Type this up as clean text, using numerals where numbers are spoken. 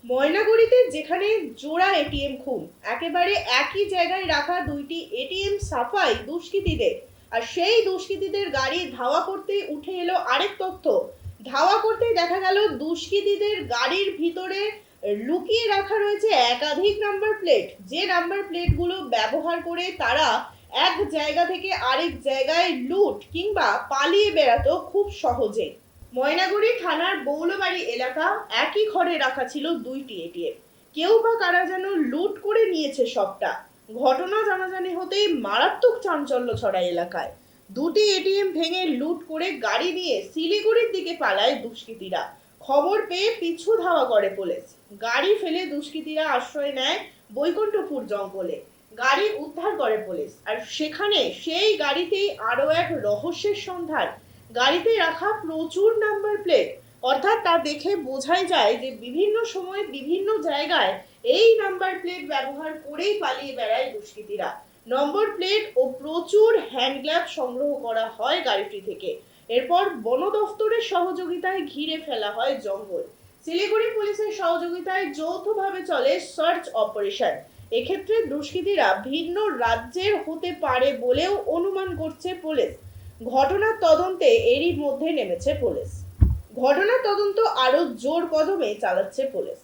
ময়নাগুড়িতে যেখানে জোড়া এটিএম খুন, একেবারে একই জায়গায় রাখা দুইটি এটিএম সাফাই দুষ্কৃতীদের, আর সেই দুষ্কৃতীদের গাড়ি ধাওয়া করতেই উঠে এলো আরেক তথ্য। ধাওয়া করতেই দেখা গেল দুষ্কৃতীদের গাড়ির ভিতরে লুকিয়ে রাখা রয়েছে একাধিক নাম্বার প্লেট, যে নাম্বার প্লেটগুলো ব্যবহার করে তারা এক জায়গা থেকে আরেক জায়গায় লুট কিংবা পালিয়ে বেড়াতো খুব সহজেই। ময়নাগুড়ি থানার বৌলবাড়ি এলাকা, একই ঘরে রাখা ছিল দুইটি এটিএম। কেউ বা কারা যেন লুট করে নিয়েছে সবটা। ঘটনা জানাজানি হতেই মারাত্মক চাঞ্চল্য ছড়ায় এলাকায়। দুটি এটিএম ভেঙে লুট করে গাড়ি নিয়ে শিলিগুড়ির দিকে পালায় দুষ্কৃতীরা। খবর পেয়ে পিছু ধাওয়া করে পুলিশ। গাড়ি ফেলে দুষ্কৃতীরা আশ্রয় নেয় বৈকুণ্ঠপুর জঙ্গলে। গাড়ি উদ্ধার করে পুলিশ, আর সেখানে সেই গাড়িতেই আরো এক রহস্যের সন্ধান। গাড়িতে রাখা প্রচুর নাম্বার প্লেট, অর্থাৎ তা দেখে বোঝাই যায় যে বিভিন্ন সময় বিভিন্ন জায়গায় এই নাম্বার প্লেট ব্যবহার করেই পালিয়ে বেড়ায় দুষ্কৃতীরা। নম্বর প্লেট ও প্রচুর হ্যান্ড গ্লাভ সংগ্রহ করা হয় গাড়িটি থেকে। এরপর বন দফতরের সহযোগিতায় ঘিরে ফেলা হয় জঙ্গল। শিলিগুড়ি পুলিশের সহযোগিতায় যৌথভাবে চলে সার্চ অপারেশন। এক্ষেত্রে দুষ্কৃতীরা ভিন্ন রাজ্যের হতে পারে বলেও অনুমান করছে পুলিশ। ঘটনার তদন্তে এরই মধ্যে নেমেছে পুলিশ। ঘটনার তদন্ত আরো জোর কদমে চালাচ্ছে পুলিশ।